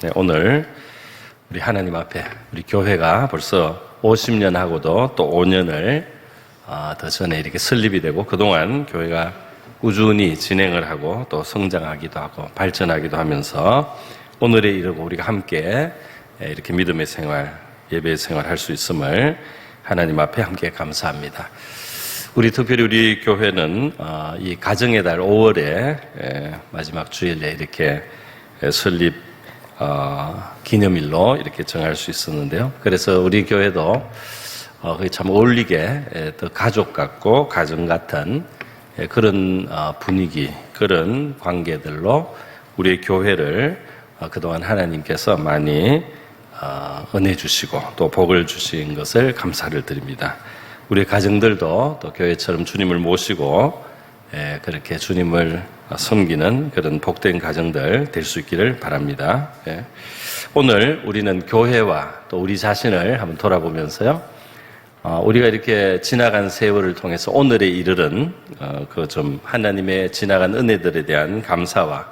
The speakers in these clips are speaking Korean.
네, 오늘 우리 하나님 앞에 우리 교회가 벌써 50년 하고도 또 5년을 더 전에 이렇게 설립이 되고 그동안 교회가 꾸준히 진행을 하고 또 성장하기도 하고 발전하기도 하면서 오늘에 이르고 우리가 함께 이렇게 믿음의 생활, 예배의 생활 할 수 있음을 하나님 앞에 함께 감사합니다. 우리 특별히 우리 교회는 이 가정의 달 5월에 마지막 주일에 이렇게 설립 기념일로 이렇게 정할 수 있었는데요. 그래서 우리 교회도 그게 참 어울리게 더 가족 같고 가정 같은 그런 분위기, 그런 관계들로 우리의 교회를 그동안 하나님께서 많이 은혜 주시고 또 복을 주신 것을 감사를 드립니다. 우리 가정들도 또 교회처럼 주님을 모시고 그렇게 주님을 섬기는 그런 복된 가정들 될 수 있기를 바랍니다. 오늘 우리는 교회와 또 우리 자신을 한번 돌아보면서요. 우리가 이렇게 지나간 세월을 통해서 오늘에 이르는 그 좀 하나님의 지나간 은혜들에 대한 감사와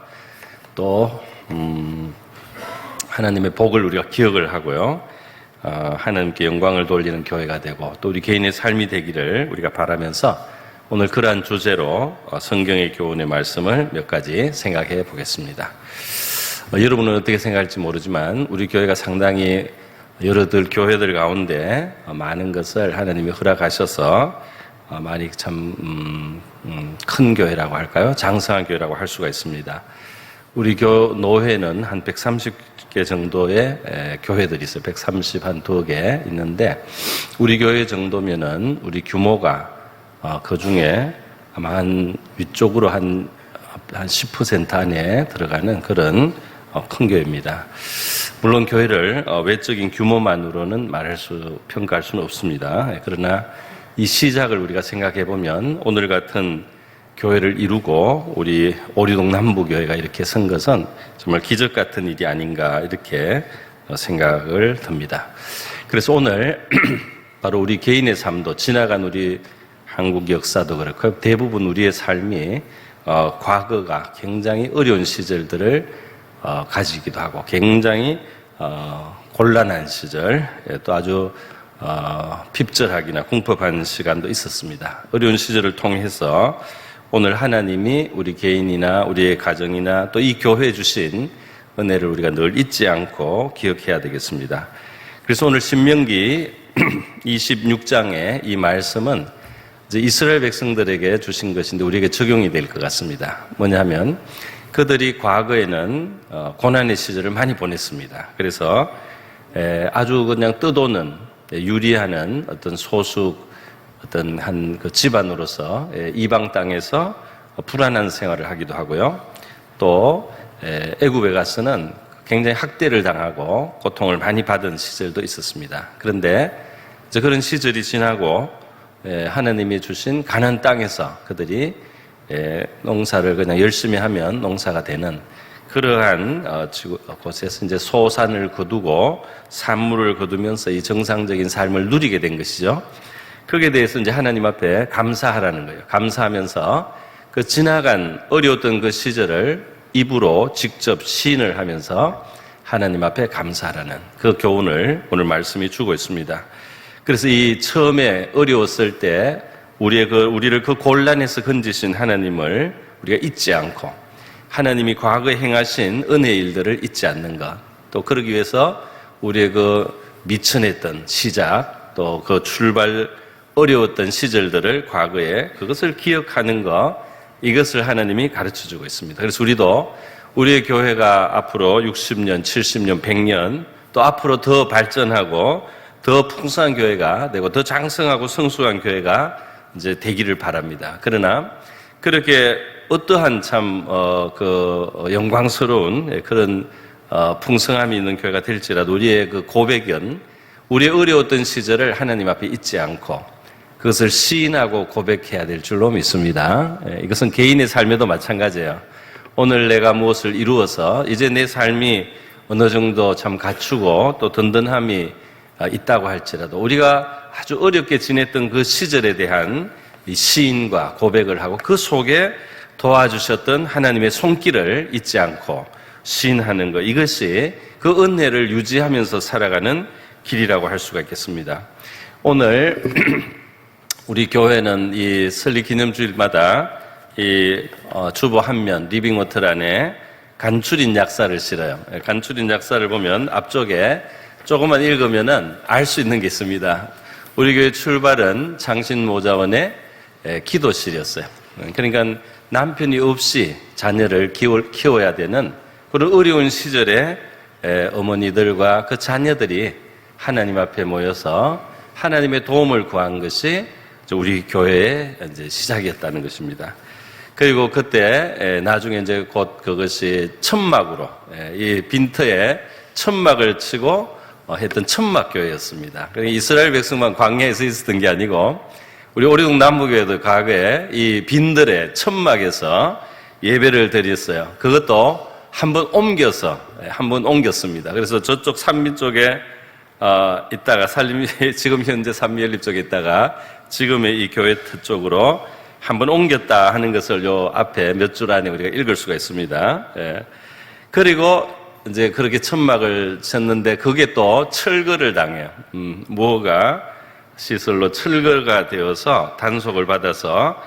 또 하나님의 복을 우리가 기억을 하고요. 하나님께 영광을 돌리는 교회가 되고 또 우리 개인의 삶이 되기를 우리가 바라면서 오늘 그러한 주제로 성경의 교훈의 말씀을 몇 가지 생각해 보겠습니다. 여러분은 어떻게 생각할지 모르지만 우리 교회가 상당히 여러들 교회들 가운데 많은 것을 하나님이 허락하셔서 많이 참 큰 교회라고 할까요? 장성한 교회라고 할 수가 있습니다. 우리 노회는 한 130개 정도의 교회들이 있어요. 132개 있는데 우리 교회 정도면은 우리 규모가 그 중에 아마 한 위쪽으로 한 10% 안에 들어가는 그런 큰 교회입니다. 물론 교회를 외적인 규모만으로는 평가할 수는 없습니다. 그러나 이 시작을 우리가 생각해 보면 오늘 같은 교회를 이루고 우리 오리동 남부교회가 이렇게 선 것은 정말 기적 같은 일이 아닌가 이렇게 생각을 듭니다. 그래서 오늘 바로 우리 개인의 삶도 지나간 우리 한국 역사도 그렇고 대부분 우리의 삶이 과거가 굉장히 어려운 시절들을 가지기도 하고 굉장히 곤란한 시절 또 아주 핍절하기나 궁핍한 시간도 있었습니다. 어려운 시절을 통해서 오늘 하나님이 우리 개인이나 우리의 가정이나 또 이 교회에 주신 은혜를 우리가 늘 잊지 않고 기억해야 되겠습니다. 그래서 오늘 신명기 26장의 이 말씀은 이제 이스라엘 백성들에게 주신 것인데 우리에게 적용이 될 것 같습니다. 뭐냐면 그들이 과거에는 고난의 시절을 많이 보냈습니다. 그래서 아주 그냥 떠도는 유리하는 어떤 소수 어떤 한 그 집안으로서 이방 땅에서 불안한 생활을 하기도 하고요. 또 애굽에 가서는 굉장히 학대를 당하고 고통을 많이 받은 시절도 있었습니다. 그런데 이제 그런 시절이 지나고 하나님이 주신 가나안 땅에서 그들이 농사를 그냥 열심히 하면 농사가 되는 그러한 곳에서 이제 소산을 거두고 산물을 거두면서 이 정상적인 삶을 누리게 된 것이죠. 거기에 대해서 이제 하나님 앞에 감사하라는 거예요. 감사하면서 그 지나간 어려웠던 그 시절을 입으로 직접 시인을 하면서 하나님 앞에 감사하라는 그 교훈을 오늘 말씀이 주고 있습니다. 그래서 이 처음에 어려웠을 때 우리를 그 곤란에서 건지신 하나님을 우리가 잊지 않고 하나님이 과거에 행하신 은혜의 일들을 잊지 않는 것, 또 그러기 위해서 우리의 그 미천했던 시작, 또 그 출발 어려웠던 시절들을 과거에 그것을 기억하는 것, 이것을 하나님이 가르쳐주고 있습니다. 그래서 우리도 우리의 교회가 앞으로 60년, 70년, 100년 또 앞으로 더 발전하고 더 풍성한 교회가 되고 더 장성하고 성숙한 교회가 이제 되기를 바랍니다. 그러나 그렇게 어떠한 참 영광스러운 그런 풍성함이 있는 교회가 될지라도 우리의 그 고백은 우리의 어려웠던 시절을 하나님 앞에 잊지 않고 그것을 시인하고 고백해야 될 줄로 믿습니다. 이것은 개인의 삶에도 마찬가지예요. 오늘 내가 무엇을 이루어서 이제 내 삶이 어느 정도 참 갖추고 또 든든함이 있다고 할지라도 우리가 아주 어렵게 지냈던 그 시절에 대한 이 시인과 고백을 하고 그 속에 도와주셨던 하나님의 손길을 잊지 않고 시인하는 것, 이것이 그 은혜를 유지하면서 살아가는 길이라고 할 수가 있겠습니다. 오늘 우리 교회는 이 설립 기념주일마다 이 주보 한 면 리빙워터란에 간추린 약사를 실어요. 간추린 약사를 보면 앞쪽에 조금만 읽으면은 알 수 있는 게 있습니다. 우리 교회 출발은 장신모자원의 기도실이었어요. 그러니까 남편이 없이 자녀를 키워야 되는 그런 어려운 시절에 어머니들과 그 자녀들이 하나님 앞에 모여서 하나님의 도움을 구한 것이 우리 교회의 이제 시작이었다는 것입니다. 그리고 그때 나중에 이제 곧 그것이 천막으로 이 빈터에 천막을 치고 했던 천막교회였습니다. 이스라엘 백성만 광야에서 있었던 게 아니고 우리 오리동 남부교회도 과거에 이 빈들의 천막에서 예배를 드렸어요. 그것도 한번 옮겼습니다. 그래서 저쪽 산미 쪽에 있다가 지금 현재 산미연립 쪽에 있다가 지금의 이 교회 쪽으로 한번 옮겼다 하는 것을 요 앞에 몇 줄 안에 우리가 읽을 수가 있습니다. 그리고 이제 그렇게 천막을 쳤는데 그게 또 철거를 당해요. 뭐가 시설로 철거가 되어서 단속을 받아서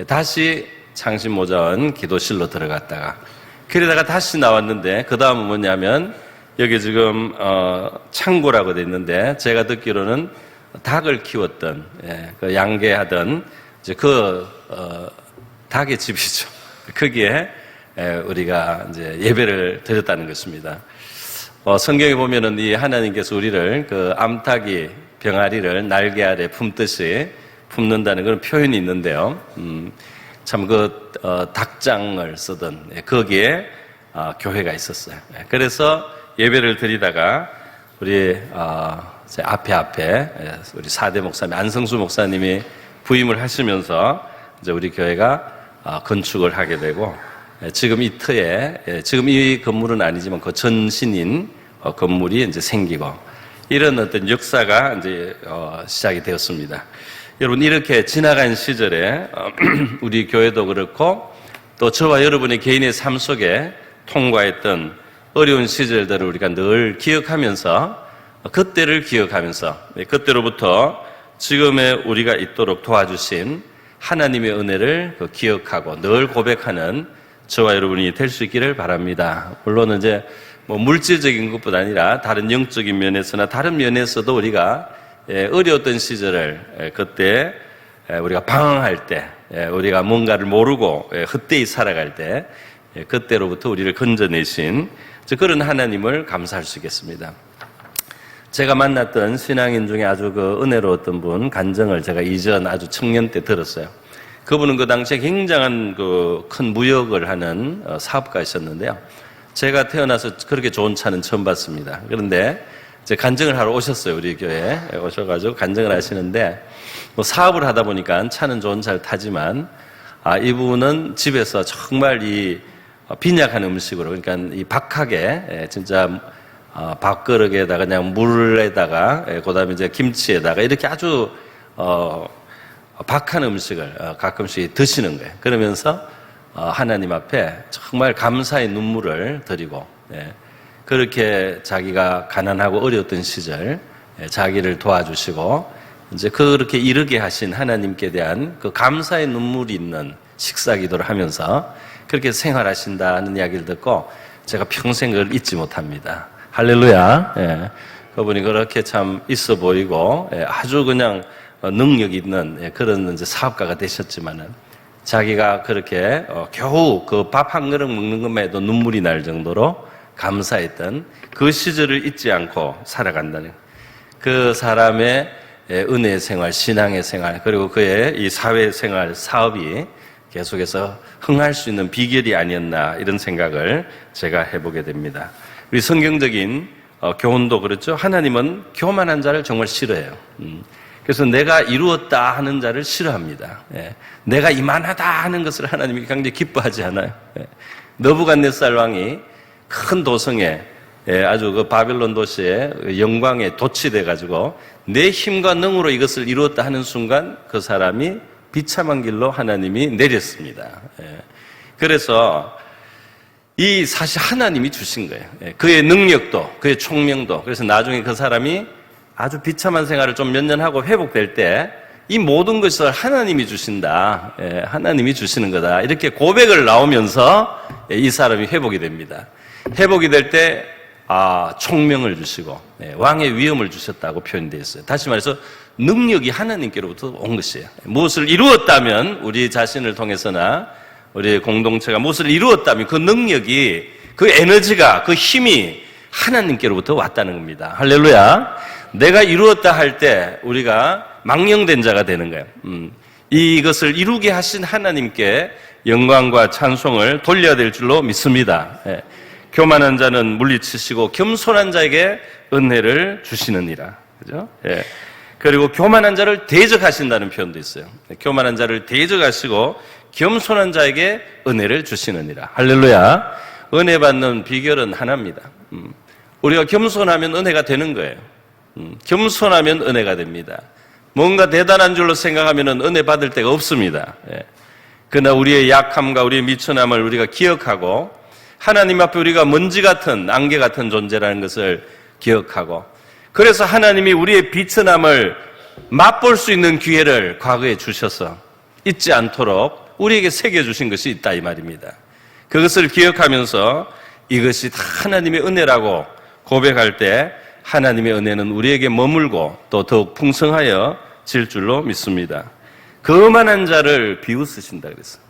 다시 창신모자원 기도실로 들어갔다가 그러다가 다시 나왔는데 그 다음은 뭐냐면 여기 지금 창고라고 돼 있는데 제가 듣기로는 닭을 키웠던 그 양계하던 이제 닭의 집이죠. 거기에 우리가 이제 예배를 드렸다는 것입니다. 성경에 보면은 이 하나님께서 우리를 그 암탉이 병아리를 날개 아래 품듯이 품는다는 그런 표현이 있는데요. 참 닭장을 쓰던 거기에 교회가 있었어요. 그래서 예배를 드리다가 우리 앞에 우리 4대 목사님 안성수 목사님이 부임을 하시면서 이제 우리 교회가 건축을 하게 되고 지금 이 터에 지금 이 건물은 아니지만 그 전신인 건물이 이제 생기고 이런 어떤 역사가 이제 시작이 되었습니다. 여러분 이렇게 지나간 시절에 우리 교회도 그렇고 또 저와 여러분의 개인의 삶 속에 통과했던 어려운 시절들을 우리가 늘 기억하면서 그때를 기억하면서 그때로부터 지금의 우리가 있도록 도와주신 하나님의 은혜를 기억하고 늘 고백하는 저와 여러분이 될 수 있기를 바랍니다. 물론 이제 뭐 물질적인 것뿐 아니라 다른 영적인 면에서나 다른 면에서도 우리가 어려웠던 시절을 그때 우리가 방황할 때 우리가 뭔가를 모르고 헛되이 살아갈 때 그때로부터 우리를 건져내신 그런 하나님을 감사할 수 있겠습니다. 제가 만났던 신앙인 중에 아주 은혜로웠던 분 간증을 제가 이전 아주 청년 때 들었어요. 그분은 그 당시에 굉장한 큰 무역을 하는 사업가이셨는데요. 제가 태어나서 그렇게 좋은 차는 처음 봤습니다. 그런데 이제 간증을 하러 오셨어요. 우리 교회에 오셔가지고 간증을 하시는데 뭐 사업을 하다 보니까 차는 좋은 차를 타지만 이분은 집에서 정말 이 빈약한 음식으로 그러니까 이 박하게 진짜 밥그릇에다가 그냥 물에다가 그다음에 이제 김치에다가 이렇게 아주 박한 음식을 가끔씩 드시는 거예요. 그러면서 하나님 앞에 정말 감사의 눈물을 드리고 그렇게 자기가 가난하고 어려웠던 시절 자기를 도와주시고 이제 그렇게 이르게 하신 하나님께 대한 그 감사의 눈물이 있는 식사 기도를 하면서 그렇게 생활하신다는 이야기를 듣고 제가 평생 그걸 잊지 못합니다. 할렐루야. 그분이 그렇게 참 있어 보이고 아주 그냥 능력 있는 그런 이제 사업가가 되셨지만은 자기가 그렇게 겨우 그 밥 한 그릇 먹는 것만 해도 눈물이 날 정도로 감사했던 그 시절을 잊지 않고 살아간다는 그 사람의 은혜의 생활, 신앙의 생활, 그리고 그의 이 사회생활 사업이 계속해서 흥할 수 있는 비결이 아니었나 이런 생각을 제가 해보게 됩니다. 우리 성경적인 교훈도 그렇죠. 하나님은 교만한 자를 정말 싫어해요. 그래서 내가 이루었다 하는 자를 싫어합니다. 내가 이만하다 하는 것을 하나님이 굉장히 기뻐하지 않아요. 느부갓네살 왕이 큰 도성에 아주 그 바벨론 도시의 영광에 도취돼 가지고 내 힘과 능으로 이것을 이루었다 하는 순간 그 사람이 비참한 길로 하나님이 내렸습니다. 그래서 이 사실 하나님이 주신 거예요. 그의 능력도, 그의 총명도. 그래서 나중에 그 사람이 아주 비참한 생활을 좀 몇 년 하고 회복될 때 이 모든 것을 하나님이 주신다. 하나님이 주시는 거다. 이렇게 고백을 나오면서 이 사람이 회복이 됩니다. 회복이 될 때 총명을 주시고 왕의 위엄을 주셨다고 표현되어 있어요. 다시 말해서 능력이 하나님께로부터 온 것이에요. 무엇을 이루었다면 우리 자신을 통해서나 우리 공동체가 무엇을 이루었다면 그 능력이, 그 에너지가, 그 힘이 하나님께로부터 왔다는 겁니다. 할렐루야. 내가 이루었다 할 때 우리가 망령된 자가 되는 거예요. 이것을 이루게 하신 하나님께 영광과 찬송을 돌려야 될 줄로 믿습니다. 교만한 자는 물리치시고 겸손한 자에게 은혜를 주시느니라. 그죠? 그리고 교만한 자를 대적하신다는 표현도 있어요. 교만한 자를 대적하시고 겸손한 자에게 은혜를 주시느니라. 할렐루야. 은혜 받는 비결은 하나입니다. 우리가 겸손하면 은혜가 되는 거예요. 겸손하면 은혜가 됩니다. 뭔가 대단한 줄로 생각하면 은혜 받을 데가 없습니다. 그러나 우리의 약함과 우리의 미천함을 우리가 기억하고 하나님 앞에 우리가 먼지 같은, 안개 같은 존재라는 것을 기억하고, 그래서 하나님이 우리의 비천함을 맛볼 수 있는 기회를 과거에 주셔서 잊지 않도록 우리에게 새겨주신 것이 있다 이 말입니다. 그것을 기억하면서 이것이 다 하나님의 은혜라고 고백할 때 하나님의 은혜는 우리에게 머물고 또 더욱 풍성하여 질 줄로 믿습니다. 거만한 자를 비웃으신다 그랬어요.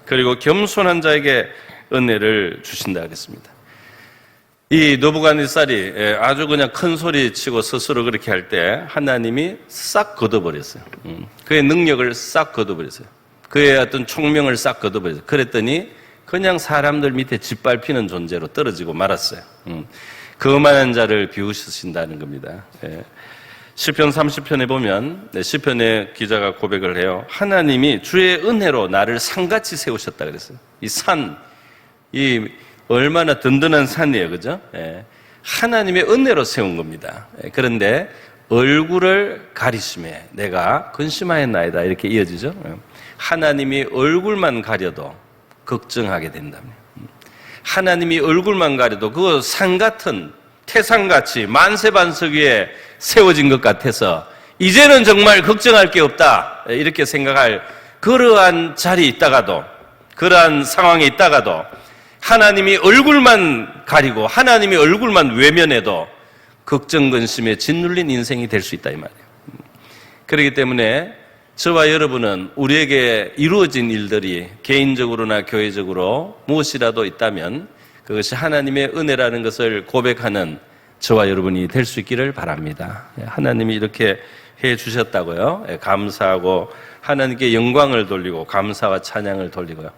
그리고 겸손한 자에게 은혜를 주신다 그랬습니다. 이 느부갓네살이 아주 그냥 큰 소리 치고 스스로 그렇게 할 때 하나님이 싹 걷어버렸어요. 그의 능력을 싹 걷어버렸어요. 그의 어떤 총명을 싹 걷어버렸어요. 그랬더니 그냥 사람들 밑에 짓밟히는 존재로 떨어지고 말았어요. 거만한 자를 비웃으신다는 겁니다. 시편 30편에 보면 시편의 기자가 고백을 해요. 하나님이 주의 은혜로 나를 산같이 세우셨다 그랬어요. 이 산, 이 얼마나 든든한 산이에요, 그죠? 하나님의 은혜로 세운 겁니다. 그런데 얼굴을 가리심에 내가 근심하였나이다 이렇게 이어지죠. 하나님이 얼굴만 가려도 걱정하게 된답니다. 하나님이 얼굴만 가려도 그 산 같은 태산같이 만세반석 위에 세워진 것 같아서 이제는 정말 걱정할 게 없다 이렇게 생각할 그러한 자리에 있다가도, 그러한 상황에 있다가도 하나님이 얼굴만 가리고 하나님이 얼굴만 외면해도 걱정 근심에 짓눌린 인생이 될 수 있다 이 말이에요. 그렇기 때문에 저와 여러분은 우리에게 이루어진 일들이 개인적으로나 교회적으로 무엇이라도 있다면 그것이 하나님의 은혜라는 것을 고백하는 저와 여러분이 될 수 있기를 바랍니다. 하나님이 이렇게 해 주셨다고요. 감사하고 하나님께 영광을 돌리고 감사와 찬양을 돌리고요.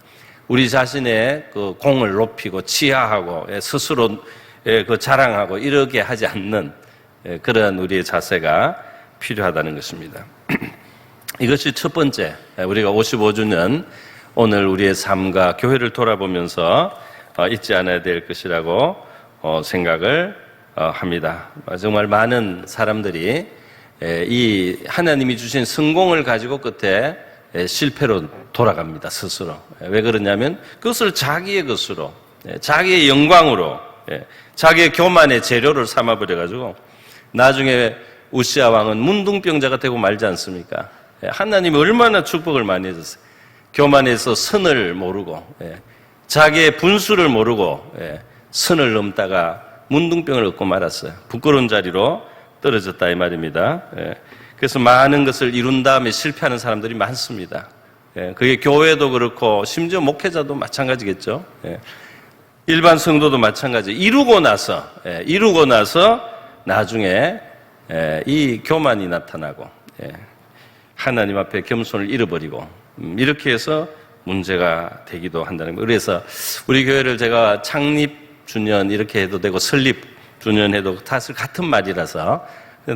우리 자신의 그 공을 높이고 치하하고 스스로 그 자랑하고 이렇게 하지 않는 그런 우리의 자세가 필요하다는 것입니다. 이것이 첫 번째, 우리가 55주년 오늘 우리의 삶과 교회를 돌아보면서 잊지 않아야 될 것이라고 생각을 합니다. 정말 많은 사람들이 이 하나님이 주신 성공을 가지고 끝에 실패로 돌아갑니다, 스스로. 왜 그러냐면 그것을 자기의 것으로, 자기의 영광으로, 자기의 교만의 재료를 삼아버려가지고 나중에 우시아 왕은 문둥병자가 되고 말지 않습니까? 하나님이 얼마나 축복을 많이 해줬어요. 교만해서 선을 모르고 자기의 분수를 모르고 선을 넘다가 문둥병을 얻고 말았어요. 부끄러운 자리로 떨어졌다 이 말입니다. 그래서 많은 것을 이룬 다음에 실패하는 사람들이 많습니다. 그게 교회도 그렇고 심지어 목회자도 마찬가지겠죠. 일반 성도도 마찬가지. 이루고 나서 나중에 이 교만이 나타나고 하나님 앞에 겸손을 잃어버리고 이렇게 해서 문제가 되기도 한다는 거예요. 그래서 우리 교회를 제가 창립 주년 이렇게 해도 되고 설립 주년 해도 다 같은 말이라서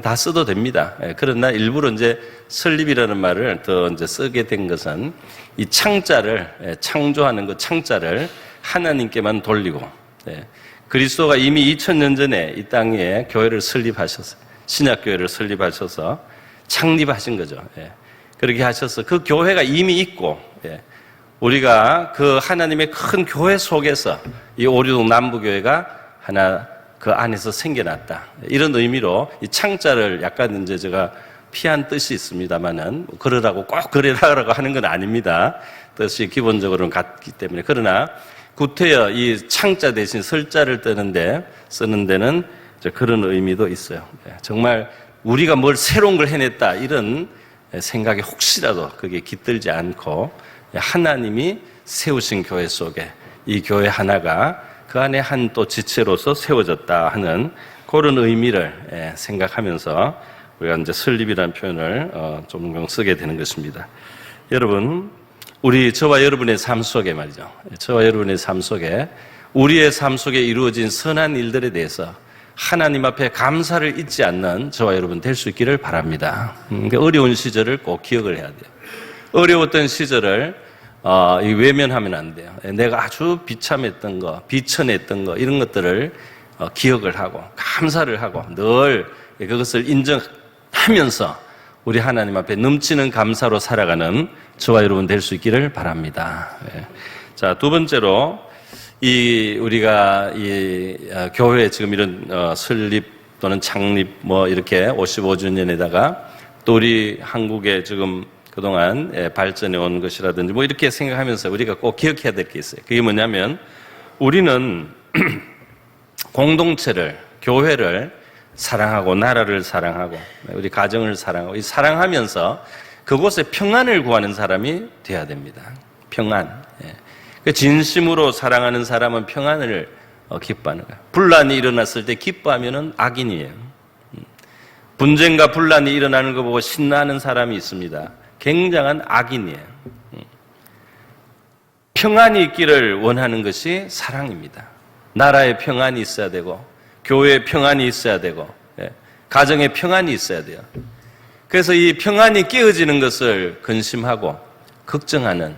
다 써도 됩니다. 그러나 일부러 이제 설립이라는 말을 더 이제 쓰게 된 것은 이 창자를 창조하는 그 창자를 하나님께만 돌리고 그리스도가 이미 2000년 전에 이 땅에 교회를 설립하셔서 신약교회를 설립하셔서 창립하신 거죠. 그렇게 하셔서 그 교회가 이미 있고 우리가 그 하나님의 큰 교회 속에서 이 오류동 남부교회가 하나 그 안에서 생겨났다. 이런 의미로 이 창자를 약간 이제 제가 피한 뜻이 있습니다만은 그러라고 꼭 그래라고 하는 건 아닙니다. 뜻이 기본적으로는 같기 때문에. 그러나 구태여 이 창자 대신 설자를 쓰는 데는 그런 의미도 있어요. 정말 우리가 뭘 새로운 걸 해냈다 이런 생각에 혹시라도 그게 깃들지 않고 하나님이 세우신 교회 속에 이 교회 하나가 그 안에 한 또 지체로서 세워졌다 하는 그런 의미를 생각하면서 우리가 이제 설립이라는 표현을 좀 쓰게 되는 것입니다. 여러분, 저와 여러분의 삶 속에 말이죠. 저와 여러분의 삶 속에 우리의 삶 속에 이루어진 선한 일들에 대해서 하나님 앞에 감사를 잊지 않는 저와 여러분 될 수 있기를 바랍니다. 어려운 시절을 꼭 기억을 해야 돼요. 어려웠던 시절을 외면하면 안 돼요. 내가 아주 비참했던 거, 비천했던 거 이런 것들을 기억을 하고 감사를 하고 늘 그것을 인정하면서 우리 하나님 앞에 넘치는 감사로 살아가는 저와 여러분 될 수 있기를 바랍니다. 자, 두 번째로 우리가 교회 지금 이런 설립 또는 창립 이렇게 55주년에다가 또 우리 한국에 지금 그동안 발전해 온 것이라든지 이렇게 생각하면서 우리가 꼭 기억해야 될 게 있어요. 그게 뭐냐면 우리는 공동체를, 교회를 사랑하고 나라를 사랑하고 우리 가정을 사랑하고 사랑하면서 그곳에 평안을 구하는 사람이 돼야 됩니다. 평안. 진심으로 사랑하는 사람은 평안을 기뻐하는 거예요. 분란이 일어났을 때 기뻐하면은 악인이에요. 분쟁과 분란이 일어나는 거 보고 신나는 사람이 있습니다. 굉장한 악인이에요. 평안이 있기를 원하는 것이 사랑입니다. 나라에 평안이 있어야 되고 교회에 평안이 있어야 되고 가정에 평안이 있어야 돼요. 그래서 이 평안이 깨어지는 것을 근심하고 걱정하는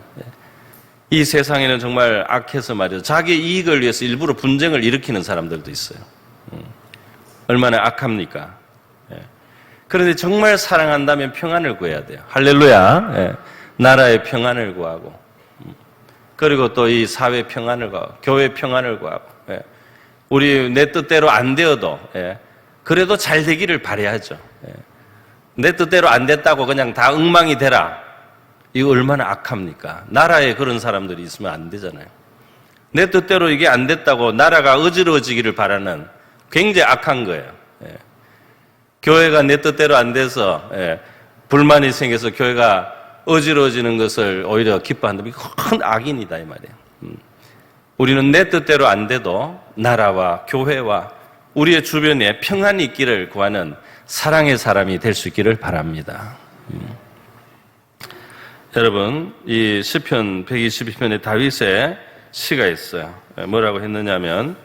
이 세상에는 정말 악해서 말이죠. 자기 이익을 위해서 일부러 분쟁을 일으키는 사람들도 있어요. 얼마나 악합니까? 그런데 정말 사랑한다면 평안을 구해야 돼요. 할렐루야. 나라의 평안을 구하고 그리고 또 이 사회 평안을 구하고 교회 평안을 구하고 우리 내 뜻대로 안 되어도 그래도 잘 되기를 바라야죠. 내 뜻대로 안 됐다고 그냥 다 엉망이 되라. 이거 얼마나 악합니까? 나라에 그런 사람들이 있으면 안 되잖아요. 내 뜻대로 이게 안 됐다고 나라가 어지러워지기를 바라는 굉장히 악한 거예요. 교회가 내 뜻대로 안 돼서 불만이 생겨서 교회가 어지러워지는 것을 오히려 기뻐한다면 큰 악인이다 이 말이에요. 우리는 내 뜻대로 안 돼도 나라와 교회와 우리의 주변에 평안이 있기를 구하는 사랑의 사람이 될 수 있기를 바랍니다. 여러분, 이 시편 122편에 다윗의 시가 있어요. 뭐라고 했느냐면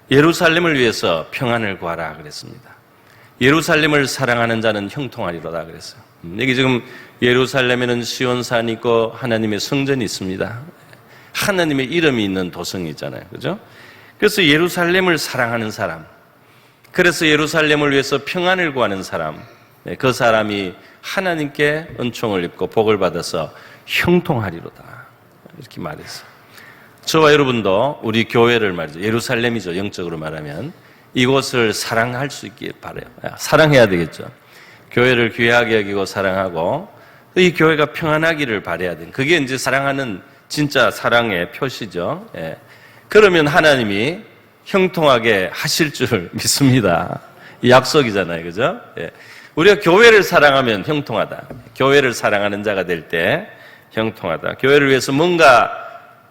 예루살렘을 위해서 평안을 구하라 그랬습니다. 예루살렘을 사랑하는 자는 형통하리로다 그랬어요. 여기 지금 예루살렘에는 시온산이 있고 하나님의 성전이 있습니다. 하나님의 이름이 있는 도성이 있잖아요. 그죠? 그래서 예루살렘을 사랑하는 사람, 그래서 예루살렘을 위해서 평안을 구하는 사람, 그 사람이 하나님께 은총을 입고 복을 받아서 형통하리로다 이렇게 말했어요. 저와 여러분도 우리 교회를 말이죠. 예루살렘이죠. 영적으로 말하면 이곳을 사랑할 수 있길 바라요. 사랑해야 되겠죠. 교회를 귀하게 여기고 사랑하고 이 교회가 평안하기를 바라야 돼요. 그게 이제 사랑하는 진짜 사랑의 표시죠. 그러면 하나님이 형통하게 하실 줄 믿습니다. 이 약속이잖아요. 그죠? 우리가 교회를 사랑하면 형통하다. 교회를 사랑하는 자가 될 때 형통하다. 교회를 위해서 뭔가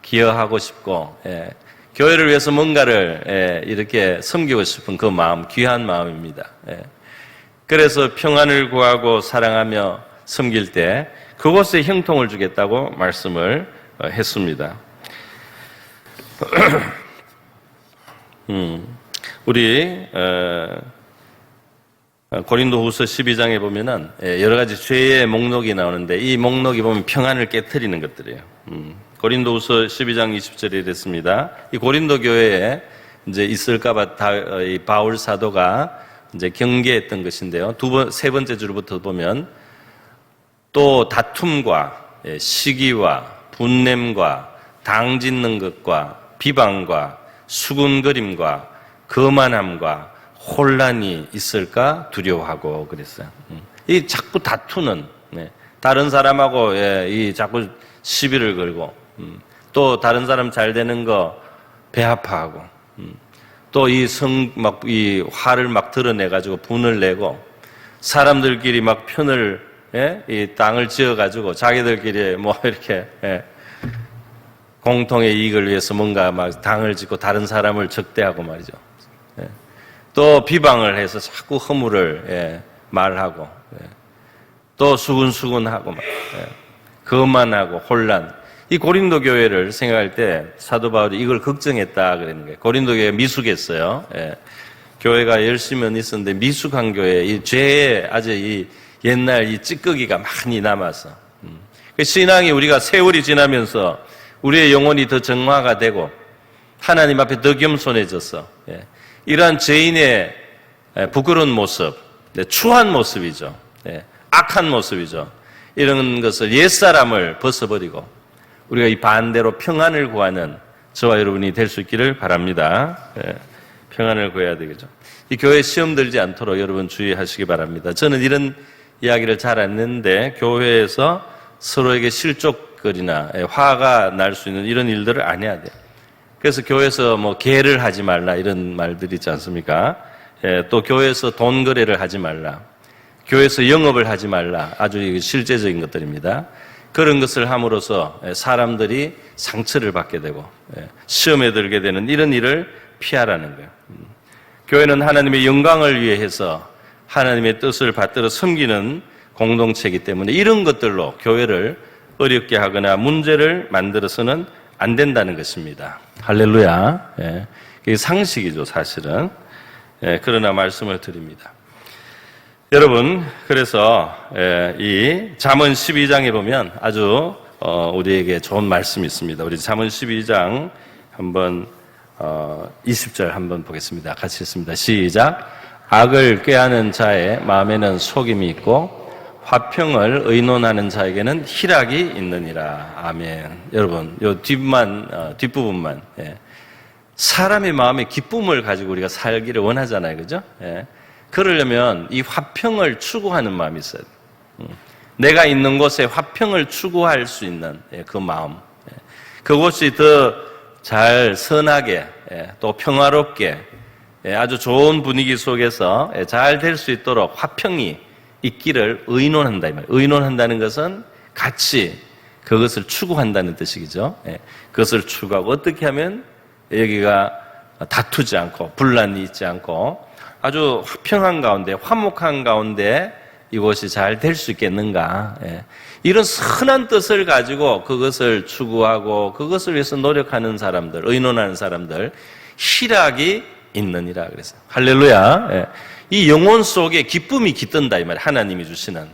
기여하고 싶고, 교회를 위해서 뭔가를 이렇게 섬기고 싶은 그 마음, 귀한 마음입니다. 그래서 평안을 구하고 사랑하며 섬길 때 그곳에 형통을 주겠다고 말씀을 했습니다. 우리 고린도후서 12장에 보면은 여러 가지 죄의 목록이 나오는데 이 목록이 보면 평안을 깨트리는 것들이에요. 고린도후서 12장 20절에 이랬습니다. 이 고린도 교회에 이제 있을까봐 이 바울 사도가 이제 경계했던 것인데요. 세 번째 줄부터 보면 또 다툼과 시기와 분냄과 당 짓는 것과 비방과 수군거림과 거만함과 혼란이 있을까 두려워하고 그랬어요. 이 자꾸 다투는, 다른 사람하고 이 자꾸 시비를 걸고, 또 다른 사람 잘 되는 거 배아파하고, 또 이 화를 막 드러내가지고 분을 내고, 사람들끼리 막 편을, 이 땅을 지어가지고 자기들끼리 뭐 이렇게, 공통의 이익을 위해서 뭔가 막 당을 짓고 다른 사람을 적대하고 말이죠. 또 비방을 해서 자꾸 허물을 말하고, 또 수군수군하고 막, 거만하고 혼란. 이 고린도 교회를 생각할 때 사도 바울이 이걸 걱정했다 그러는 거예요. 고린도 교회 미숙했어요. 교회가 열심은 있었는데 미숙한 교회, 이 죄에 아주 이 옛날 이 찌꺼기가 많이 남아서. 신앙이 우리가 세월이 지나면서 우리의 영혼이 더 정화가 되고 하나님 앞에 더 겸손해져서 이러한 죄인의 부끄러운 모습, 추한 모습이죠. 악한 모습이죠. 이런 것을 옛사람을 벗어버리고 우리가 이 반대로 평안을 구하는 저와 여러분이 될 수 있기를 바랍니다. 평안을 구해야 되겠죠. 이 교회 시험 들지 않도록 여러분 주의하시기 바랍니다. 저는 이런 이야기를 잘 안 했는데 교회에서 서로에게 실족거리나 화가 날 수 있는 이런 일들을 안 해야 돼요. 그래서 교회에서 뭐 계를 하지 말라 이런 말들이 있지 않습니까? 또 교회에서 돈 거래를 하지 말라. 교회에서 영업을 하지 말라. 아주 실제적인 것들입니다. 그런 것을 함으로써 사람들이 상처를 받게 되고 시험에 들게 되는 이런 일을 피하라는 거예요. 교회는 하나님의 영광을 위해서 하나님의 뜻을 받들어 섬기는 공동체이기 때문에 이런 것들로 교회를 어렵게 하거나 문제를 만들어서는 안 된다는 것입니다. 할렐루야. 이게 상식이죠, 사실은. 그러나 말씀을 드립니다. 여러분, 그래서 이 잠언 12장에 보면 아주 우리에게 좋은 말씀이 있습니다. 우리 잠언 12장 한번 20절 한번 보겠습니다. 같이 읽습니다. 시작. 악을 꾀하는 자의 마음에는 속임이 있고 화평을 의논하는 자에게는 희락이 있느니라. 아멘. 여러분, 요 뒷부분만. 사람의 마음에 기쁨을 가지고 우리가 살기를 원하잖아요. 그죠? 그러려면 이 화평을 추구하는 마음이 있어야 돼요. 내가 있는 곳에 화평을 추구할 수 있는 그 마음. 그것이 더 잘 선하게 또 평화롭게 아주 좋은 분위기 속에서 잘 될 수 있도록 화평이 있기를 의논한다 이 말이에요. 의논한다는 것은 같이 그것을 추구한다는 뜻이죠. 그것을 추구하고 어떻게 하면 여기가 다투지 않고 분란이 있지 않고 아주 화평한 가운데 화목한 가운데 이곳이 잘 될 수 있겠는가. 이런 선한 뜻을 가지고 그것을 추구하고 그것을 위해서 노력하는 사람들, 의논하는 사람들 희락이 있느니라 그랬어요. 할렐루야. 이 영혼 속에 기쁨이 깃든다 이 말이에요. 하나님이 주시는.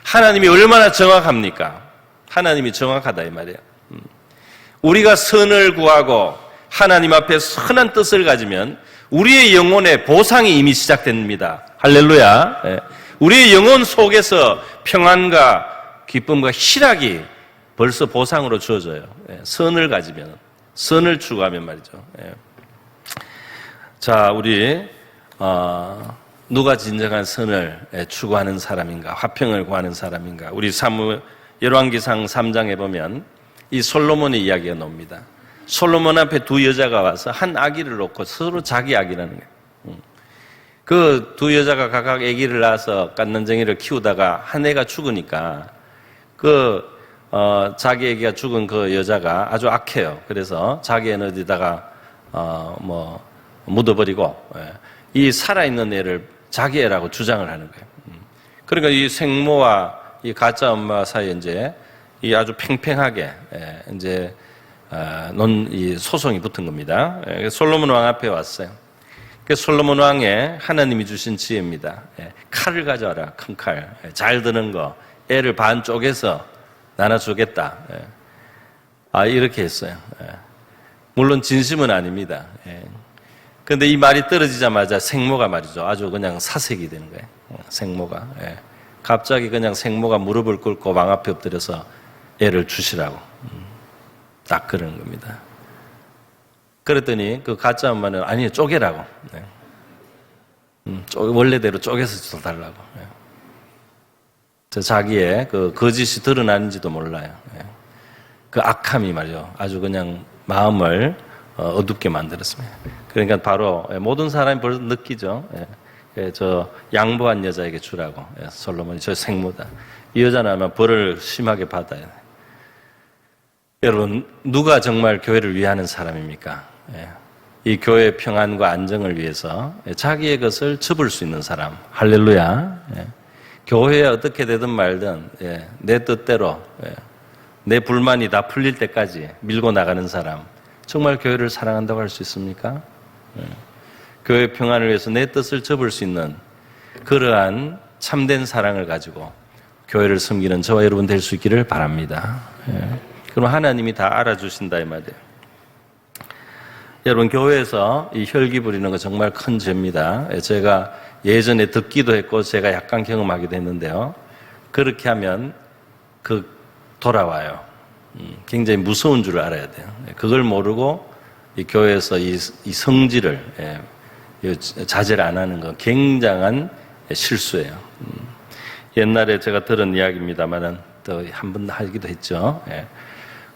하나님이 얼마나 정확합니까? 하나님이 정확하다 이 말이에요. 우리가 선을 구하고 하나님 앞에 선한 뜻을 가지면 우리의 영혼에 보상이 이미 시작됩니다. 할렐루야. 우리의 영혼 속에서 평안과 기쁨과 희락이 벌써 보상으로 주어져요. 선을 가지면, 선을 추구하면 말이죠. 자, 우리 누가 진정한 선을 추구하는 사람인가, 화평을 구하는 사람인가? 우리 열왕기상 3장에 보면 이 솔로몬의 이야기가 나옵니다. 솔로몬 앞에 두 여자가 와서 한 아기를 놓고 서로 자기 아기라는 거예요. 그 두 여자가 각각 아기를 낳아서 깐난쟁이를 키우다가 한 애가 죽으니까 자기 아기가 죽은 그 여자가 아주 악해요. 그래서 자기 애는 어디다가 묻어버리고 이 살아있는 애를 자기 애라고 주장을 하는 거예요. 그러니까 이 생모와 이 가짜 엄마 사이에 이제 이 아주 팽팽하게 이제 이 소송이 붙은 겁니다. 솔로몬 왕 앞에 왔어요. 그 솔로몬 왕의 하나님이 주신 지혜입니다. 칼을 가져와라, 큰 칼. 잘 드는 거. 애를 반 쪼개서 나눠주겠다. 이렇게 했어요. 물론 진심은 아닙니다. 그런데 이 말이 떨어지자마자 생모가 말이죠. 아주 그냥 사색이 되는 거예요. 생모가. 갑자기 그냥 생모가 무릎을 꿇고 왕 앞에 엎드려서 애를 주시라고. 딱 그런 겁니다. 그랬더니 그 가짜 엄마는 아니 쪼개라고. 네. 원래대로 쪼개서 달라고. 네. 자기의 그 거짓이 드러나는지도 몰라요. 네. 그 악함이 말이죠. 아주 그냥 마음을 어둡게 만들었습니다. 그러니까 바로 모든 사람이 벌써 느끼죠. 저 양보한 여자에게 주라고. 솔로몬이 저 생모다. 이 여자는 아마 벌을 심하게 받아요. 여러분, 누가 정말 교회를 위하는 사람입니까? 이 교회의 평안과 안정을 위해서 자기의 것을 접을 수 있는 사람. 할렐루야. 교회에 어떻게 되든 말든 내 뜻대로 내 불만이 다 풀릴 때까지 밀고 나가는 사람. 정말 교회를 사랑한다고 할 수 있습니까? 교회 평안을 위해서 내 뜻을 접을 수 있는 그러한 참된 사랑을 가지고 교회를 섬기는 저와 여러분 될 수 있기를 바랍니다. 그럼 하나님이 다 알아주신다 이 말이에요. 여러분, 교회에서 이 혈기 부리는 거 정말 큰 죄입니다. 제가 예전에 듣기도 했고 제가 약간 경험하기도 했는데요. 그렇게 하면 돌아와요. 굉장히 무서운 줄 알아야 돼요. 그걸 모르고 이 교회에서 이 성질을 자제를 안 하는 건 굉장한 실수예요. 옛날에 제가 들은 이야기입니다만은 또 한 번 하기도 했죠.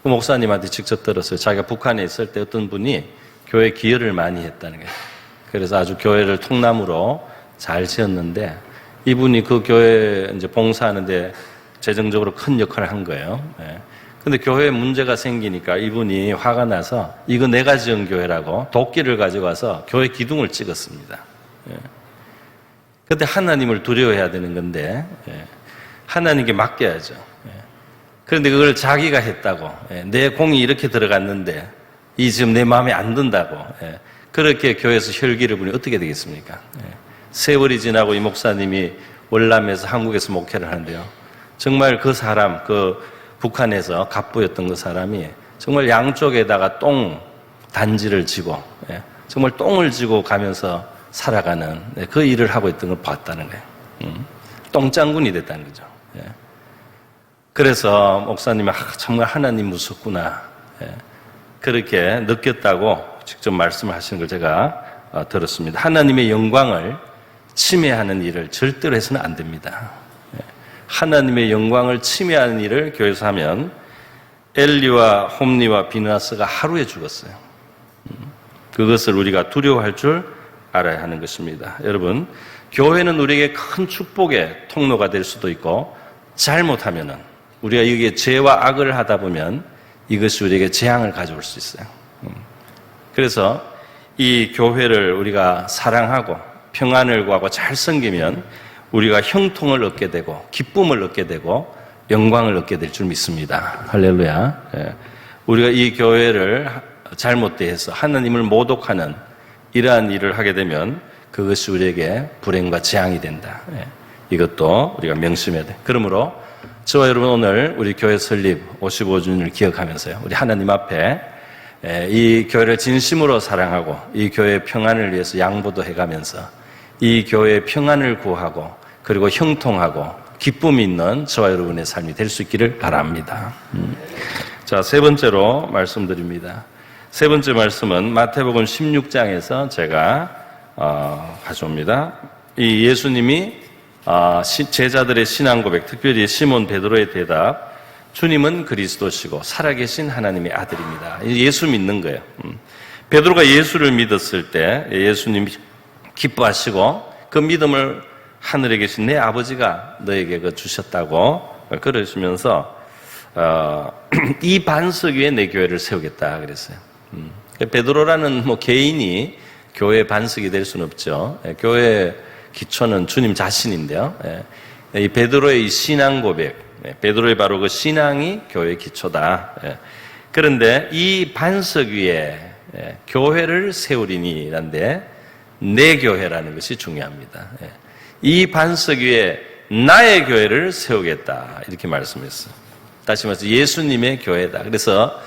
그 목사님한테 직접 들었어요. 자기가 북한에 있을 때 어떤 분이 교회 기여를 많이 했다는 거예요. 그래서 아주 교회를 통나무로 잘 지었는데 이분이 그 교회 이제 봉사하는데 재정적으로 큰 역할을 한 거예요. 근데 교회에 문제가 생기니까 이분이 화가 나서 이거 내가 지은 교회라고 도끼를 가지고 와서 교회 기둥을 찍었습니다. 그때 하나님을 두려워해야 되는 건데 하나님께 맡겨야죠. 그런데 그걸 자기가 했다고 내 공이 이렇게 들어갔는데 이 지금 내 마음에 안 든다고 그렇게 교회에서 혈기를 부리면 어떻게 되겠습니까? 세월이 지나고 이 목사님이 월남에서 한국에서 목회를 하는데요. 정말 그 사람 북한에서 갑부였던 그 사람이 정말 양쪽에다가 똥 단지를 지고 정말 똥을 지고 가면서 살아가는 그 일을 하고 있던 걸 봤다는 거예요. 똥장군이 됐다는 거죠. 그래서 목사님이 정말 하나님 무섭구나 그렇게 느꼈다고 직접 말씀을 하시는 걸 제가 들었습니다. 하나님의 영광을 침해하는 일을 절대로 해서는 안 됩니다. 하나님의 영광을 침해하는 일을 교회에서 하면 엘리와 홈리와 비느하스가 하루에 죽었어요. 그것을 우리가 두려워할 줄 알아야 하는 것입니다. 여러분, 교회는 우리에게 큰 축복의 통로가 될 수도 있고 잘못하면은 우리가 여기에 죄와 악을 하다 보면 이것이 우리에게 재앙을 가져올 수 있어요. 그래서 이 교회를 우리가 사랑하고 평안을 구하고 잘 섬기면 우리가 형통을 얻게 되고 기쁨을 얻게 되고 영광을 얻게 될 줄 믿습니다. 할렐루야. 우리가 이 교회를 잘못돼서 하나님을 모독하는 이러한 일을 하게 되면 그것이 우리에게 불행과 재앙이 된다. 이것도 우리가 명심해야 돼. 그러므로 저와 여러분 오늘 우리 교회 설립 55주년을 기억하면서요. 우리 하나님 앞에 이 교회를 진심으로 사랑하고 이 교회의 평안을 위해서 양보도 해가면서 이 교회의 평안을 구하고 그리고 형통하고 기쁨이 있는 저와 여러분의 삶이 될 수 있기를 바랍니다. 자, 세 번째로 말씀드립니다. 세 번째 말씀은 마태복음 16장에서 제가 가져옵니다. 이 예수님이 제자들의 신앙 고백, 특별히 시몬 베드로의 대답, 주님은 그리스도시고 살아계신 하나님의 아들입니다. 예수 믿는 거예요. 베드로가 예수를 믿었을 때 예수님이 기뻐하시고 그 믿음을 하늘에 계신 내 아버지가 너에게 주셨다고 그러시면서 이 반석 위에 내 교회를 세우겠다 그랬어요. 베드로라는 개인이 교회의 반석이 될 수는 없죠. 교회의 기초는 주님 자신인데요. 이 베드로의 이 신앙 고백, 베드로의 바로 그 신앙이 교회의 기초다. 그런데 이 반석 위에 교회를 세우리니란데 내 교회라는 것이 중요합니다. 이 반석 위에 나의 교회를 세우겠다 이렇게 말씀했어요. 다시 말해서 예수님의 교회다. 그래서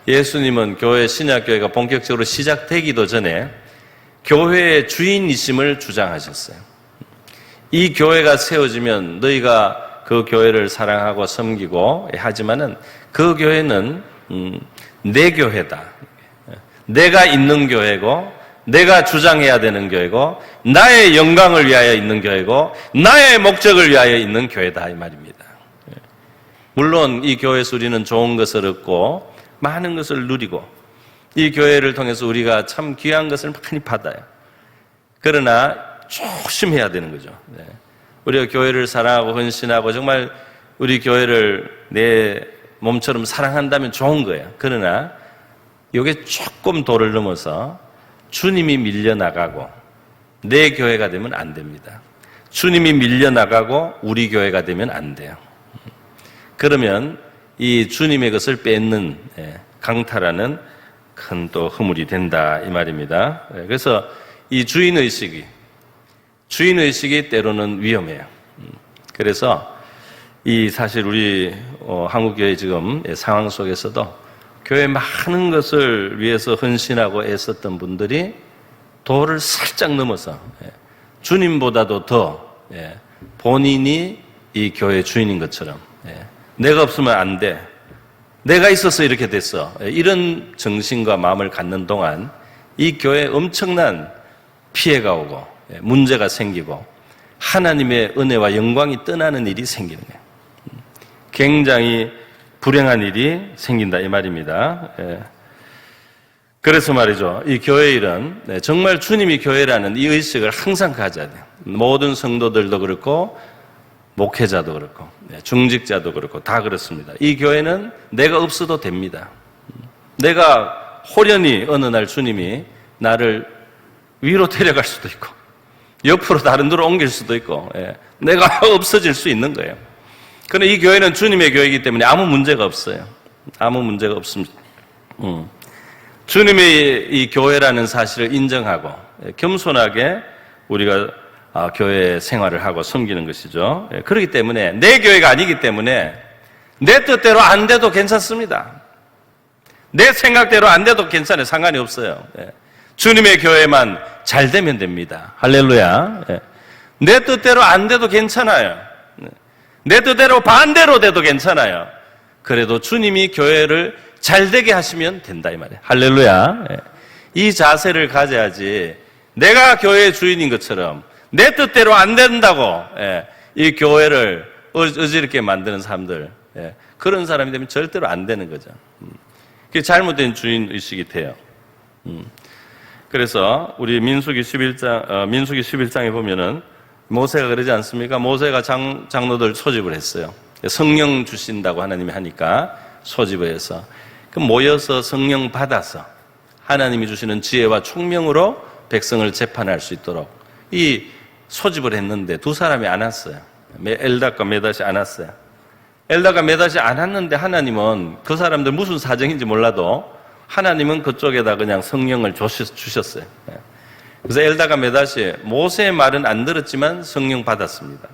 예수님은 교회 신약교회가 본격적으로 시작되기도 전에 교회의 주인이심을 주장하셨어요. 이 교회가 세워지면 너희가 그 교회를 사랑하고 섬기고 하지만은 그 교회는 내 교회다. 내가 있는 교회고, 내가 주장해야 되는 교회고, 나의 영광을 위하여 있는 교회고, 나의 목적을 위하여 있는 교회다 이 말입니다. 물론 이 교회에서 우리는 좋은 것을 얻고 많은 것을 누리고 이 교회를 통해서 우리가 참 귀한 것을 많이 받아요. 그러나 조심해야 되는 거죠. 우리가 교회를 사랑하고 헌신하고 정말 우리 교회를 내 몸처럼 사랑한다면 좋은 거예요. 그러나 이게 조금 도를 넘어서 주님이 밀려나가고 내 교회가 되면 안 됩니다. 주님이 밀려나가고 우리 교회가 되면 안 돼요. 그러면 이 주님의 것을 뺏는 강탈하는 큰 또 허물이 된다 이 말입니다. 그래서 이 주인의식이 때로는 위험해요. 그래서 이 사실 우리 한국교회 지금 상황 속에서도 교회 많은 것을 위해서 헌신하고 애썼던 분들이 도를 살짝 넘어서 주님보다도 더 본인이 이 교회 주인인 것처럼 내가 없으면 안 돼. 내가 있어서 이렇게 됐어. 이런 정신과 마음을 갖는 동안 이 교회에 엄청난 피해가 오고 문제가 생기고 하나님의 은혜와 영광이 떠나는 일이 생기는 거예요. 굉장히 불행한 일이 생긴다 이 말입니다. 그래서 말이죠. 이 교회 일은 정말 주님이 교회라는 이 의식을 항상 가져야 돼요. 모든 성도들도 그렇고 목회자도 그렇고 중직자도 그렇고 다 그렇습니다. 이 교회는 내가 없어도 됩니다. 내가 호련히 어느 날 주님이 나를 위로 데려갈 수도 있고 옆으로 다른 데로 옮길 수도 있고 내가 없어질 수 있는 거예요. 그런데 이 교회는 주님의 교회이기 때문에 아무 문제가 없어요. 아무 문제가 없습니다. 주님의 이 교회라는 사실을 인정하고 겸손하게 우리가 교회 생활을 하고 섬기는 것이죠. 그렇기 때문에 내 교회가 아니기 때문에 내 뜻대로 안 돼도 괜찮습니다. 내 생각대로 안 돼도 괜찮아요. 상관이 없어요. 주님의 교회만 잘 되면 됩니다. 할렐루야. 내 뜻대로 안 돼도 괜찮아요. 내 뜻대로 반대로 돼도 괜찮아요. 그래도 주님이 교회를 잘 되게 하시면 된다 이 말이에요. 할렐루야. 이 자세를 가져야지 내가 교회의 주인인 것처럼 내 뜻대로 안 된다고 이 교회를 어지럽게 만드는 사람들, 그런 사람이 되면 절대로 안 되는 거죠. 그게 잘못된 주인의식이 돼요. 그래서 우리 민수기 11장에 보면은 모세가 그러지 않습니까? 모세가 장로들 소집을 했어요. 성령 주신다고 하나님이 하니까 소집을 해서 모여서 성령 받아서 하나님이 주시는 지혜와 총명으로 백성을 재판할 수 있도록 이 소집을 했는데 두 사람이 안 왔어요. 엘닷과 메닷이 안 왔어요. 엘닷과 메닷이 안 왔는데 하나님은 그 사람들 무슨 사정인지 몰라도 하나님은 그쪽에다 그냥 성령을 주셨어요. 그래서 엘닷과 메닷이 모세의 말은 안 들었지만 성령 받았습니다.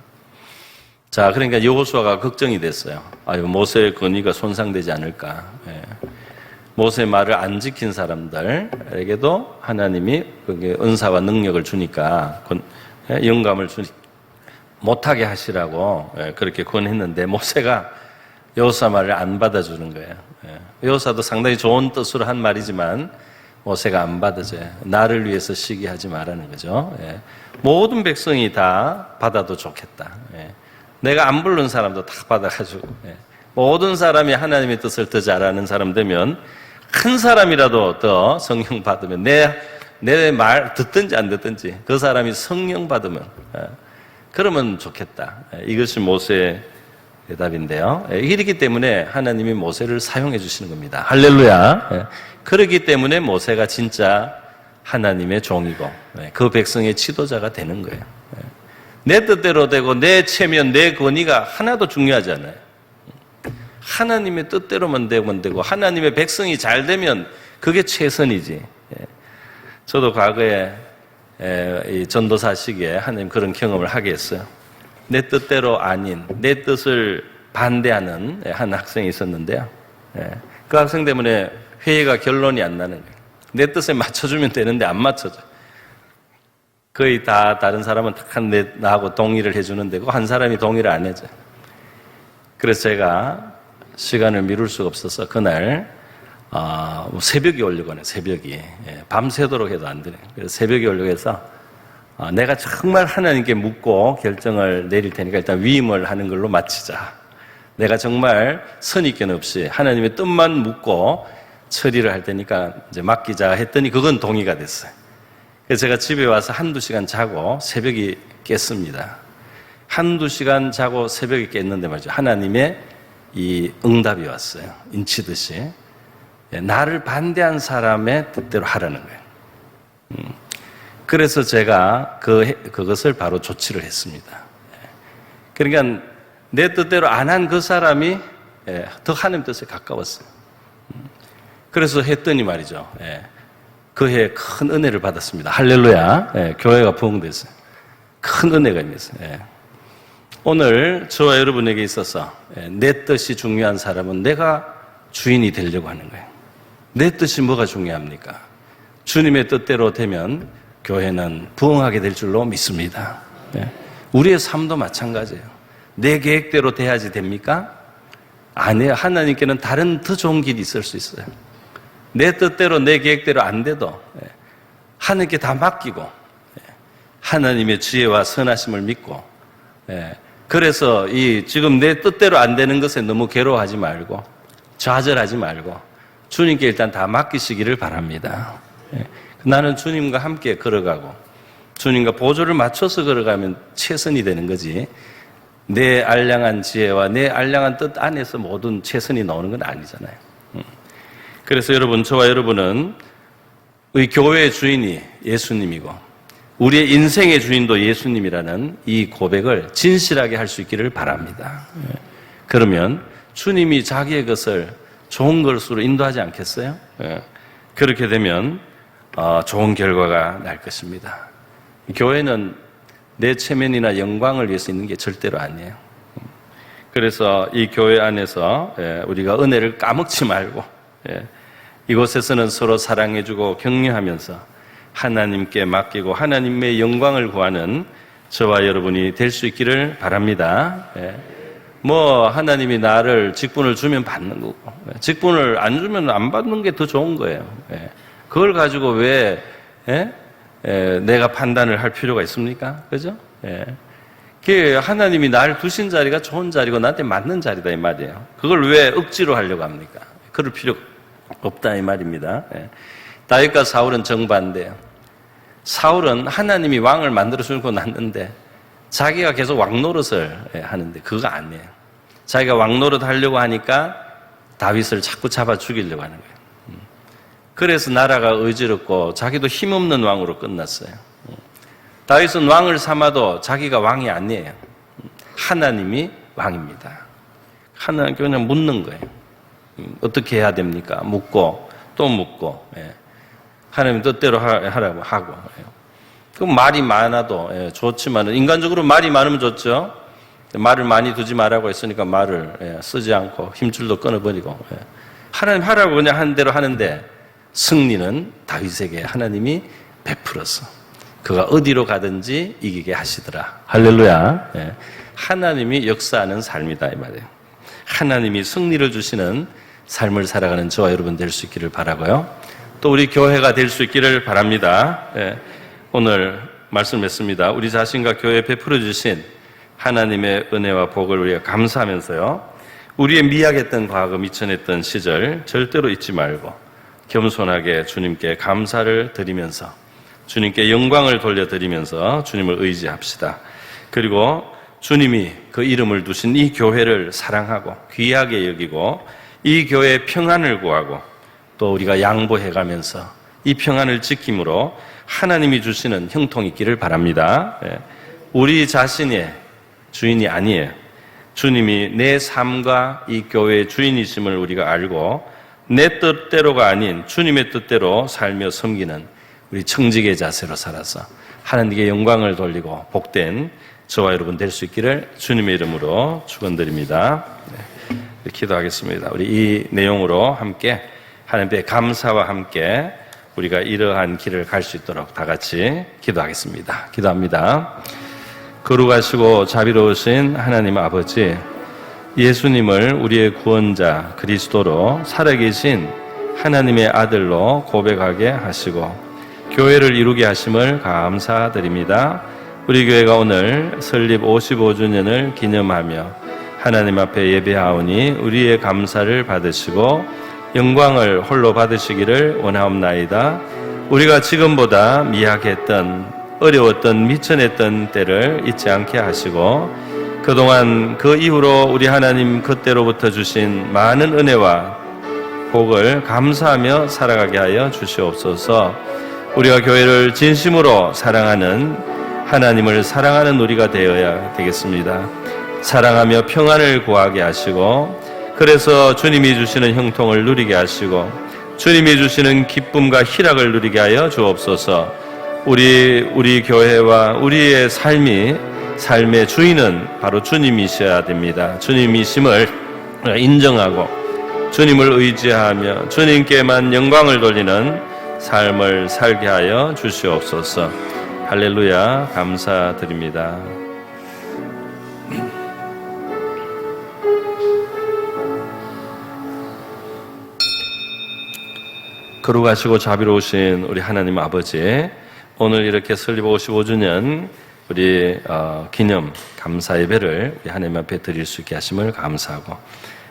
자, 그러니까 여호수아가 걱정이 됐어요. 아유, 모세의 권위가 손상되지 않을까. 모세의 말을 안 지킨 사람들에게도 하나님이 은사와 능력을 주니까 영감을 못하게 하시라고 그렇게 권했는데 모세가 여호수아 말을 안 받아주는 거예요. 여호수아도 상당히 좋은 뜻으로 한 말이지만 모세가 안 받아줘요. 나를 위해서 시기하지 말라는 거죠. 모든 백성이 다 받아도 좋겠다. 내가 안 부른 사람도 다 받아가지고 모든 사람이 하나님의 뜻을 더 잘하는 사람 되면 큰 사람이라도 더 성령 받으면 내 말 듣든지 안 듣든지 그 사람이 성령 받으면 그러면 좋겠다. 이것이 모세의 대답인데요. 이렇기 때문에 하나님이 모세를 사용해 주시는 겁니다. 할렐루야. 그렇기 때문에 모세가 진짜 하나님의 종이고 그 백성의 지도자가 되는 거예요. 내 뜻대로 되고 내 체면, 내 권위가 하나도 중요하지 않아요. 하나님의 뜻대로만 되면 되고 하나님의 백성이 잘 되면 그게 최선이지. 저도 과거에 이 전도사 시기에 하나님 그런 경험을 하게 했어요. 내 뜻대로 아닌 내 뜻을 반대하는 한 학생이 있었는데요. 그 학생 때문에 회의가 결론이 안 나는 거예요. 내 뜻에 맞춰주면 되는데 안 맞춰져. 거의 다 다른 사람은 딱 나하고 동의를 해주는데 그 한 사람이 동의를 안 해줘요. 그래서 제가 시간을 미룰 수가 없어서 그날 새벽이 오려고 하네, 새벽이. 예, 밤새도록 해도 안 되네. 그래서 새벽이 오려고 해서 내가 정말 하나님께 묻고 결정을 내릴 테니까 일단 위임을 하는 걸로 마치자. 내가 정말 선입견 없이 하나님의 뜻만 묻고 처리를 할 테니까 이제 맡기자 했더니 그건 동의가 됐어요. 그래서 제가 집에 와서 한두 시간 자고 새벽이 깼습니다. 한두 시간 자고 새벽에 깼는데 말이죠. 하나님의 이 응답이 왔어요. 인치듯이. 나를 반대한 사람의 뜻대로 하라는 거예요. 그래서 제가 그것을 바로 조치를 했습니다. 그러니까 내 뜻대로 안 한 그 사람이 더 하나님 뜻에 가까웠어요. 그래서 했더니 말이죠. 그해 큰 은혜를 받았습니다. 할렐루야. 교회가 부흥됐어요. 큰 은혜가 있어요. 오늘 저와 여러분에게 있어서 내 뜻이 중요한 사람은 내가 주인이 되려고 하는 거예요. 내 뜻이 뭐가 중요합니까? 주님의 뜻대로 되면 교회는 부흥하게 될 줄로 믿습니다. 우리의 삶도 마찬가지예요. 내 계획대로 돼야지 됩니까? 아니에요. 하나님께는 다른 더 좋은 길이 있을 수 있어요. 내 뜻대로 내 계획대로 안 돼도 하나님께 다 맡기고 하나님의 지혜와 선하심을 믿고 그래서 지금 내 뜻대로 안 되는 것에 너무 괴로워하지 말고 좌절하지 말고 주님께 일단 다 맡기시기를 바랍니다. 나는 주님과 함께 걸어가고 주님과 보조를 맞춰서 걸어가면 최선이 되는 거지 내 알량한 지혜와 내 알량한 뜻 안에서 모든 최선이 나오는 건 아니잖아요. 그래서 여러분, 저와 여러분은 우리 교회의 주인이 예수님이고 우리의 인생의 주인도 예수님이라는 이 고백을 진실하게 할 수 있기를 바랍니다. 그러면 주님이 자기의 것을 좋은 것으로 인도하지 않겠어요? 그렇게 되면 좋은 결과가 날 것입니다. 교회는 내 체면이나 영광을 위해서 있는 게 절대로 아니에요. 그래서 이 교회 안에서 우리가 은혜를 까먹지 말고 이곳에서는 서로 사랑해주고 격려하면서 하나님께 맡기고 하나님의 영광을 구하는 저와 여러분이 될 수 있기를 바랍니다. 하나님이 나를 직분을 주면 받는 거고 직분을 안 주면 안 받는 게 더 좋은 거예요. 그걸 가지고 왜 내가 판단을 할 필요가 있습니까? 그죠? 하나님이 나를 두신 자리가 좋은 자리고 나한테 맞는 자리다 이 말이에요. 그걸 왜 억지로 하려고 합니까? 그럴 필요가 없다 이 말입니다. 다윗과 사울은 정반대예요. 사울은 하나님이 왕을 만들어주고 났는데 자기가 계속 왕 노릇을 하는데 그거 아니에요. 자기가 왕 노릇 하려고 하니까 다윗을 자꾸 잡아 죽이려고 하는 거예요. 그래서 나라가 어지럽고 자기도 힘없는 왕으로 끝났어요. 다윗은 왕을 삼아도 자기가 왕이 아니에요. 하나님이 왕입니다. 하나님께 그냥 묻는 거예요. 어떻게 해야 됩니까? 묻고 또 묻고 하나님 뜻대로 하라고 하고 그럼 말이 많아도 좋지만 인간적으로 말이 많으면 좋죠. 말을 많이 두지 말라고 했으니까 말을 쓰지 않고 힘줄도 끊어버리고 하나님 하라고 그냥 하는 대로 하는데 승리는 다윗에게 하나님이 베풀어서 그가 어디로 가든지 이기게 하시더라. 할렐루야. 하나님이 역사하는 삶이다 이 말이에요. 하나님이 승리를 주시는 삶을 살아가는 저와 여러분 될 수 있기를 바라고요. 또 우리 교회가 될 수 있기를 바랍니다. 오늘 말씀했습니다. 우리 자신과 교회에 베풀어 주신 하나님의 은혜와 복을 우리가 감사하면서요. 우리의 미약했던 과거, 미천했던 시절 절대로 잊지 말고 겸손하게 주님께 감사를 드리면서 주님께 영광을 돌려드리면서 주님을 의지합시다. 그리고 주님이 그 이름을 두신 이 교회를 사랑하고 귀하게 여기고 이 교회의 평안을 구하고 또 우리가 양보해가면서 이 평안을 지킴으로 하나님이 주시는 형통이 있기를 바랍니다. 우리 자신의 주인이 아니에요. 주님이 내 삶과 이 교회의 주인이심을 우리가 알고 내 뜻대로가 아닌 주님의 뜻대로 살며 섬기는 우리 청지기의 자세로 살아서 하나님께 영광을 돌리고 복된 저와 여러분 될 수 있기를 주님의 이름으로 축원드립니다. 기도하겠습니다. 우리 이 내용으로 함께 하나님께 감사와 함께 우리가 이러한 길을 갈 수 있도록 다 같이 기도하겠습니다. 기도합니다. 거룩하시고 자비로우신 하나님 아버지, 예수님을 우리의 구원자 그리스도로 살아계신 하나님의 아들로 고백하게 하시고 교회를 이루게 하심을 감사드립니다. 우리 교회가 오늘 설립 55주년을 기념하며 하나님 앞에 예배하오니 우리의 감사를 받으시고 영광을 홀로 받으시기를 원하옵나이다. 우리가 지금보다 미약했던 어려웠던 미천했던 때를 잊지 않게 하시고 그동안 그 이후로 우리 하나님 그때로부터 주신 많은 은혜와 복을 감사하며 살아가게 하여 주시옵소서. 우리가 교회를 진심으로 사랑하는 하나님을 사랑하는 우리가 되어야 되겠습니다. 사랑하며 평안을 구하게 하시고 그래서 주님이 주시는 형통을 누리게 하시고 주님이 주시는 기쁨과 희락을 누리게 하여 주옵소서. 우리 교회와 우리의 삶의 주인은 바로 주님이셔야 됩니다. 주님이심을 인정하고 주님을 의지하며 주님께만 영광을 돌리는 삶을 살게 하여 주시옵소서. 할렐루야, 감사드립니다. 거룩하시고 자비로우신 우리 하나님 아버지, 오늘 이렇게 설립 55주년 우리 기념 감사 예배를 우리 하나님 앞에 드릴 수 있게 하심을 감사하고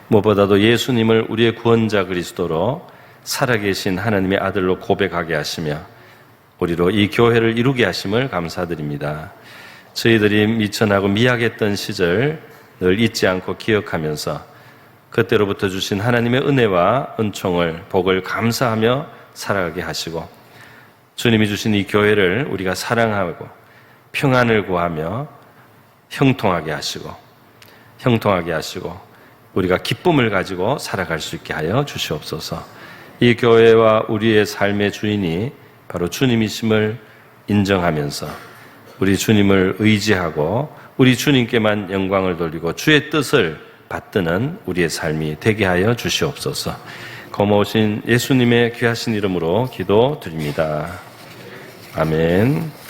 무엇보다도 예수님을 우리의 구원자 그리스도로 살아계신 하나님의 아들로 고백하게 하시며 우리로 이 교회를 이루게 하심을 감사드립니다. 저희들이 미천하고 미약했던 시절 늘 잊지 않고 기억하면서 그때로부터 주신 하나님의 은혜와 은총을 복을 감사하며 살아가게 하시고 주님이 주신 이 교회를 우리가 사랑하고 평안을 구하며 형통하게 하시고 우리가 기쁨을 가지고 살아갈 수 있게 하여 주시옵소서. 이 교회와 우리의 삶의 주인이 바로 주님이심을 인정하면서 우리 주님을 의지하고 우리 주님께만 영광을 돌리고 주의 뜻을 받드는 우리의 삶이 되게 하여 주시옵소서. 고마우신 예수님의 귀하신 이름으로 기도드립니다. 아멘.